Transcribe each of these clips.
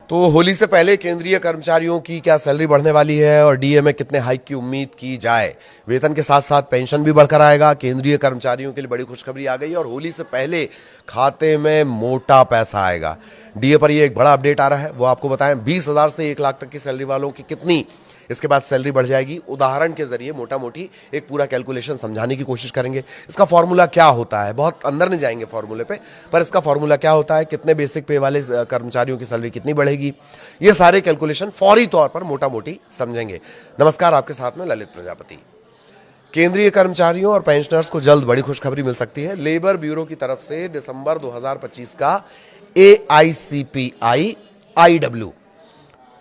तो होली से पहले केंद्रीय कर्मचारियों की क्या सैलरी बढ़ने वाली है और डीए में कितने हाइक की उम्मीद की जाए। वेतन के साथ साथ पेंशन भी बढ़कर आएगा। केंद्रीय कर्मचारियों के लिए बड़ी खुशखबरी आ गई है और होली से पहले खाते में मोटा पैसा आएगा। डीए पर ये एक बड़ा अपडेट आ रहा है, वो आपको बताएं। 20,000 से 1 लाख तक की सैलरी वालों की कितनी इसके बाद सैलरी बढ़ जाएगी, उदाहरण के जरिए मोटा मोटी एक पूरा कैलकुलेशन समझाने की कोशिश करेंगे। इसका फॉर्मूला क्या होता है, बहुत अंदर नहीं जाएंगे फॉर्मूले पे, पर इसका फॉर्मूला क्या होता है, कितने बेसिक पे वाले कर्मचारियों की सैलरी कितनी बढ़ेगी, ये सारे कैलकुलेशन फौरी तौर पर मोटा मोटी समझेंगे। नमस्कार, आपके साथ में ललित प्रजापति। केंद्रीय कर्मचारियों और पेंशनर्स को जल्द बड़ी खुशखबरी मिल सकती है। लेबर ब्यूरो की तरफ से दिसंबर 2025 का AICPI IW,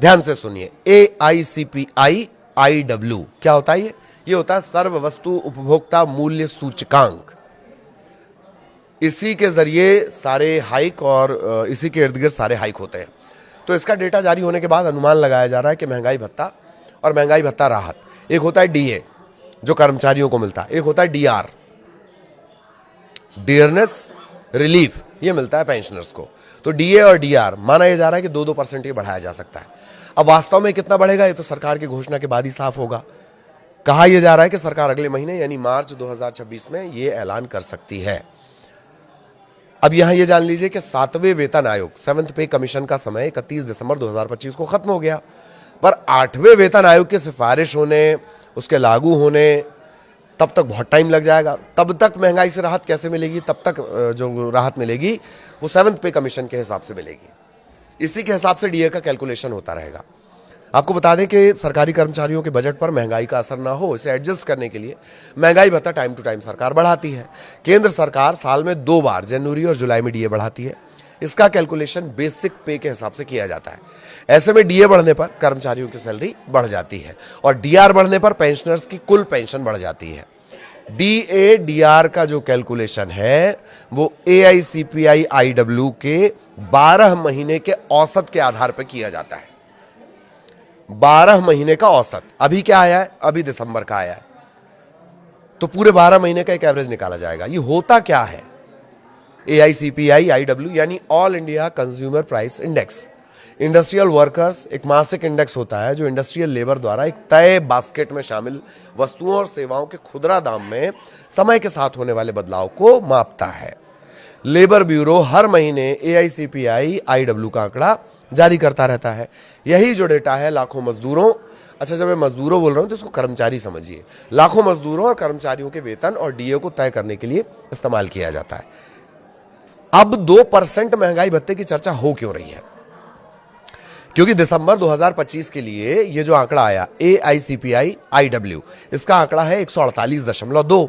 ध्यान से सुनिए, AICPI IW क्या होता है? ये होता है सर्व वस्तु उपभोक्ता मूल्य सूचकांक। इसी के जरिए सारे हाइक और इसी के इर्द गिर्द सारे हाइक होते हैं। तो इसका डेटा जारी होने के बाद अनुमान लगाया जा रहा है कि महंगाई भत्ता और महंगाई भत्ता राहत, एक होता है DA जो कर्मचारियों को मिलता है, एक होता है DR डियरनेस रिलीफ, ये मिलता है पेंशनर्स को। तो DA और DR माना यह जा रहा है कि 2-2% ये बढ़ाया जा सकता है। अब वास्तव में कितना बढ़ेगा ये तो सरकार की घोषणा के बाद ही साफ होगा। कहा यह जा रहा है कि सरकार अगले महीने यानी मार्च 2026 में ये ऐलान कर सकती है। अब यहां यह जान लीजिए कि 7वें वेतन आयोग 7th पे कमीशन का समय 31 दिसंबर 2025 को खत्म हो गया, पर 8वें वेतन आयोग की सिफारिश होने, उसके लागू होने तब तक बहुत टाइम लग जाएगा। तब तक महंगाई से राहत कैसे मिलेगी? तब तक जो राहत मिलेगी वो 7th पे कमीशन के हिसाब से मिलेगी। इसी के हिसाब से डीए का कैलकुलेशन होता रहेगा। आपको बता दें कि सरकारी कर्मचारियों के बजट पर महंगाई का असर ना हो, इसे एडजस्ट करने के लिए महंगाई भत्ता टाइम टू टाइम सरकार बढ़ाती है। केंद्र सरकार साल में 2 बार जनवरी और जुलाई में डीए बढ़ाती है। इसका कैलकुलेशन बेसिक पे के हिसाब से किया जाता है। ऐसे में डीए बढ़ने पर कर्मचारियों की सैलरी बढ़ जाती है और डीआर बढ़ने पर पेंशनर्स की कुल पेंशन बढ़ जाती है। DA DR का जो कैलकुलेशन है वो AICPI IW के 12 महीने के औसत के आधार पर किया जाता है। 12 महीने का औसत अभी क्या आया है? अभी दिसंबर का आया है, तो पूरे 12 महीने का एक एवरेज निकाला जाएगा। ये होता क्या है? AICPI IW यानी all India consumer price index. Industrial workers एक मासिक इंडेक्स होता है जो इंडस्ट्रियल लेबर द्वारा एक तय बास्केट में शामिल वस्तुओं और सेवाओं के खुदरा दाम में समय के साथ होने वाले बदलाव को मापता है। लेबर ब्यूरो हर महीने AICPI IW का आंकड़ा जारी करता रहता है। यही जो डेटा है लाखों मजदूरों, अच्छा जब मैं मजदूरों बोल रहा हूं तो इसको कर्मचारी समझिए, लाखों मजदूरों और कर्मचारियों के वेतन और डीए को तय करने के लिए इस्तेमाल किया जाता है। अब 2% महंगाई भत्ते की चर्चा हो क्यों रही है? क्योंकि दिसंबर 2025 के लिए ये जो आंकड़ा आया AICPI IW, इसका आंकड़ा है 148.2।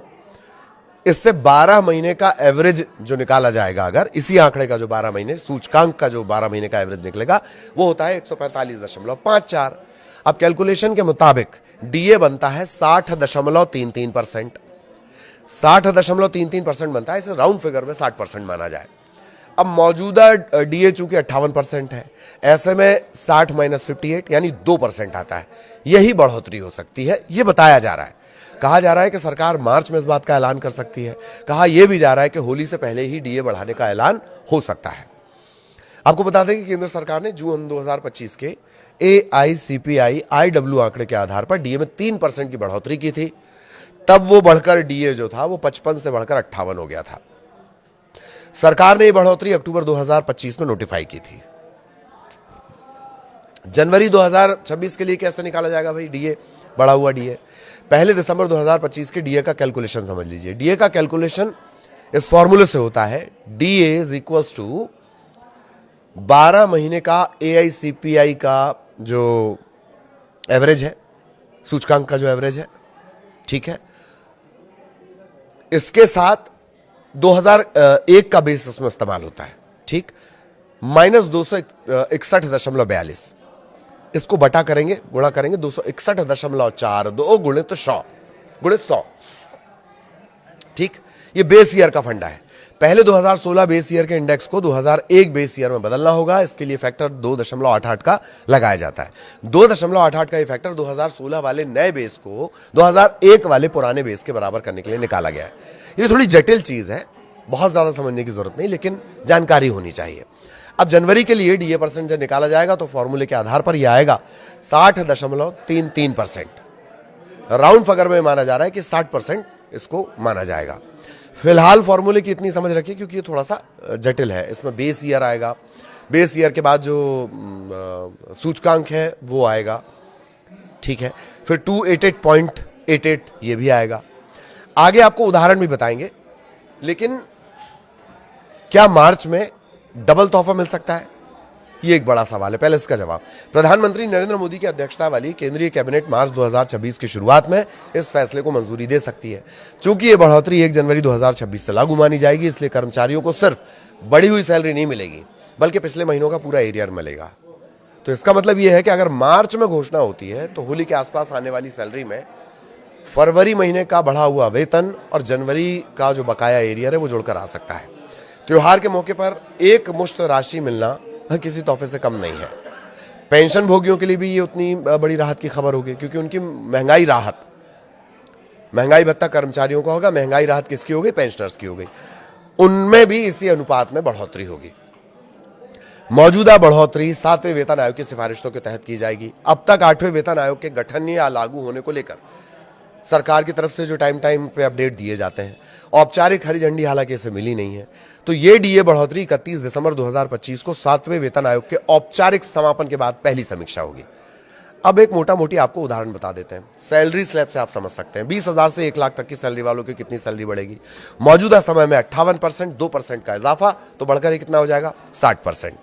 इससे 12 महीने का एवरेज जो निकाला जाएगा, अगर इसी आंकड़े का जो 12 महीने सूचकांक का जो 12 महीने का एवरेज निकलेगा वो होता है 145.54। अब कैलकुलेशन के मुताबिक डीए बनता है 60.33%। 60.33% बनता है, इसे राउंड फिगर में 60% माना जाए। अब मौजूदा डीए चूंकि 58% है, ऐसे में 60 - 58 यानी 2% आता है। यही बढ़ोतरी हो सकती है, यह बताया जा रहा है। कहा जा रहा है कि सरकार मार्च में इस बात का ऐलान कर सकती है। कहा यह भी जा रहा है कि होली से पहले ही डीए बढ़ाने का ऐलान हो सकता है। आपको बता दें कि केंद्र सरकार ने जून 2025 के AICPI IW आंकड़े के आधार पर डीए में 3% की बढ़ोतरी की थी। तब वो बढ़कर डीए जो था वो 55 से बढ़कर 58 हो गया था। सरकार ने ये बढ़ोतरी अक्टूबर 2025 में नोटिफाई की थी। जनवरी 2026 के लिए कैसे निकाला जाएगा भाई डीए, बढ़ा हुआ डीए? पहले दिसंबर 2025 के डीए का कैलकुलेशन समझ लीजिए। डीए का कैलकुलेशन इस फॉर्मूले से होता है, DA = 12 महीने का AICPI का जो एवरेज है, सूचकांक का जो एवरेज है, ठीक है, इसके साथ 2001 का बेस उसमें इस्तेमाल होता है, ठीक, -261.42। इसको बटा करेंगे, गुणा करेंगे 261.42 गुणित 100, ठीक। ये बेस ईयर का फंडा है। पहले 2016 बेस ईयर के इंडेक्स को 2001 बेस ईयर में बदलना होगा। इसके लिए फैक्टर 2.88 का लगाया जाता है। 2.88 का ये फैक्टर 2016 वाले नए बेस को 2001 वाले पुराने बेस के बराबर करने के लिए निकाला गया है। ये थोड़ी जटिल चीज है, बहुत ज्यादा समझने की जरूरत नहीं, लेकिन जानकारी होनी चाहिए। अब जनवरी के लिए डीए परसेंट जब निकाला जाएगा तो फॉर्मूले के आधार पर यह आएगा 60.33%। राउंड फिगर में माना जा रहा है कि 60% इसको माना जाएगा। फिलहाल फॉर्मूले की इतनी समझ रखिए क्योंकि ये थोड़ा सा जटिल है। इसमें बेस ईयर आएगा, बेस ईयर के बाद जो सूचकांक है वो आएगा, ठीक है। फिर 288.88 ये भी आएगा। आगे आपको उदाहरण भी बताएंगे। लेकिन क्या मार्च में डबल तोहफा मिल सकता है? ये एक बड़ा सवाल है। पहले इसका जवाब, प्रधानमंत्री नरेंद्र मोदी की अध्यक्षता वाली केंद्रीय कैबिनेट मार्च 2026 की शुरुआत में इस फैसले को मंजूरी दे सकती है। चूंकि ये बढ़ोतरी 1 जनवरी 2026 से लागू मानी जाएगी, इसलिए कर्मचारियों को सिर्फ बढ़ी हुई सैलरी नहीं मिलेगी बल्कि पिछले महीनों का पूरा एरियर मिलेगा। तो इसका मतलब यह है कि अगर मार्च में घोषणा होती है तो होली के आसपास आने वाली सैलरी में फरवरी महीने का बढ़ा हुआ वेतन और जनवरी का जो बकाया एरियर है वो जुड़कर आ सकता है। त्योहार के मौके पर एक मुश्त राशि मिलना किसी तोहफे से कम नहीं है। पेंशन भोगियों के लिए भी ये उतनी बड़ी राहत की खबर होगी क्योंकि उनकी महंगाई भत्ता कर्मचारियों का होगा, महंगाई राहत किसकी होगी? पेंशनर्स की होगी। उनमें भी इसी अनुपात में बढ़ोतरी होगी। मौजूदा बढ़ोतरी 7वें वेतन आयोग की सिफारिशों के तहत की जाएगी। अब तक 8वें वेतन आयोग के गठन या लागू होने को लेकर सरकार की तरफ से जो टाइम पे अपडेट दिए जाते हैं, औपचारिक हरी झंडी हालांकि इसे मिली नहीं है। तो ये डीए बढ़ोतरी 31 दिसंबर 2025 को 7वें वेतन आयोग के औपचारिक समापन के बाद पहली समीक्षा होगी। अब एक मोटा मोटी आपको उदाहरण बता देते हैं। सैलरी स्लैब से आप समझ सकते हैं 20,000 से 1 लाख तक की सैलरी वालों की कितनी सैलरी बढ़ेगी। मौजूदा समय में 58%, 2% का इजाफा तो बढ़कर ये कितना हो जाएगा? 60%।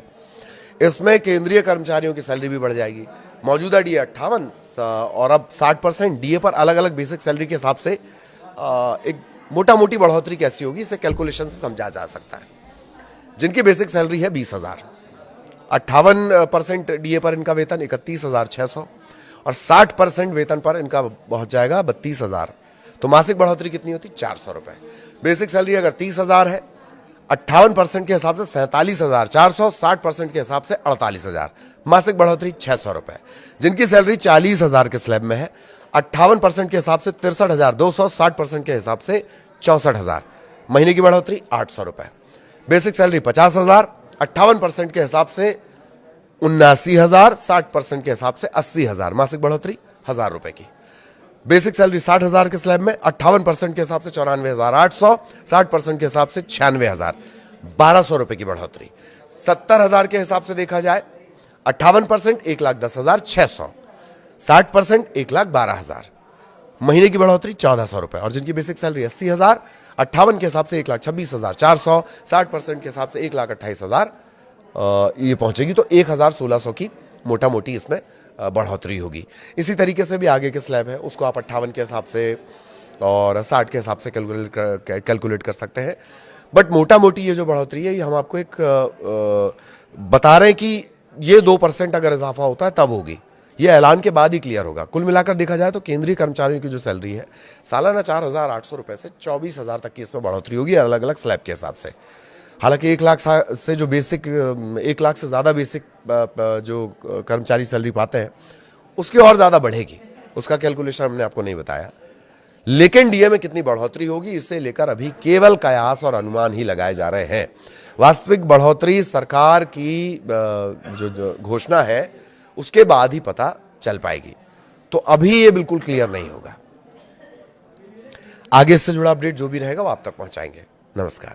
इसमें केंद्रीय कर्मचारियों की सैलरी भी बढ़ जाएगी। मौजूदा डीए 58 और अब 60% डीए पर अलग अलग बेसिक सैलरी के हिसाब से एक मोटा मोटी बढ़ोतरी कैसी होगी, इसे कैलकुलेशन से समझा जा सकता है। जिनकी बेसिक सैलरी है 20,000, 58% डीए पर इनका वेतन 31,600 और 60% वेतन पर इनका पहुंच जाएगा 32,000। तो मासिक बढ़ोतरी कितनी होती? 400 रुपए। बेसिक सैलरी अगर 30,000 है, 58% के हिसाब से 47,400, 60% के हिसाब से 48,000, मासिक बढ़ोतरी 600 रुपए। जिनकी सैलरी 40,000 के स्लैब में है, 58% के हिसाब से 63,200, 60% के हिसाब से 64,000, महीने की बढ़ोतरी 800 रुपए। बेसिक सैलरी 50,000, 58% के हिसाब से 79,000, 60% के हिसाब से 80,000, मासिक बढ़ोतरी 1,000 रुपए की। बेसिक सैलरी 60,000 के स्लैब में, 58% के हिसाब से 94,800, 60% के हिसाब से 96,000, 1,200 रुपए की बढ़ोतरी। 70,000 के हिसाब से देखा जाए, 58% 1,10,600, 60% 1,12,000, महीने की बढ़ोतरी 1,400 रुपए। और जिनकी बेसिक सैलरी 80,000, 58 के हिसाब से 1,26,400, 60% के हिसाब से 1,28,000 ये पहुंचेगी। तो 1,1600 की मोटा मोटी इसमें बढ़ोतरी होगी। इसी तरीके से भी आगे के स्लैब है उसको आप 58 के हिसाब से और 60 के हिसाब से कैलकुलेट कर सकते हैं। बट मोटा मोटी ये जो बढ़ोतरी है ये हम आपको एक बता रहे हैं कि ये 2% अगर इजाफा होता है तब होगी। ये ऐलान के बाद ही क्लियर होगा। कुल मिलाकर देखा जाए तो केंद्रीय कर्मचारियों की जो सैलरी है सालाना 4,800 रुपए से 24,000 तक की इसमें बढ़ोतरी होगी अलग अलग स्लैब के हिसाब से। हालांकि 1 लाख से जो बेसिक 1 लाख से ज़्यादा बेसिक जो कर्मचारी सैलरी पाते हैं उसकी और ज़्यादा बढ़ेगी, उसका कैलकुलेशन हमने आपको नहीं बताया। लेकिन डीए में कितनी बढ़ोतरी होगी इसे लेकर अभी केवल कयास और अनुमान ही लगाए जा रहे हैं। वास्तविक बढ़ोतरी सरकार की जो घोषणा है उसके बाद ही पता चल पाएगी। तो अभी ये बिल्कुल क्लियर नहीं होगा। आगे इससे जुड़ा अपडेट जो भी रहेगा वो आप तक पहुंचाएंगे। नमस्कार।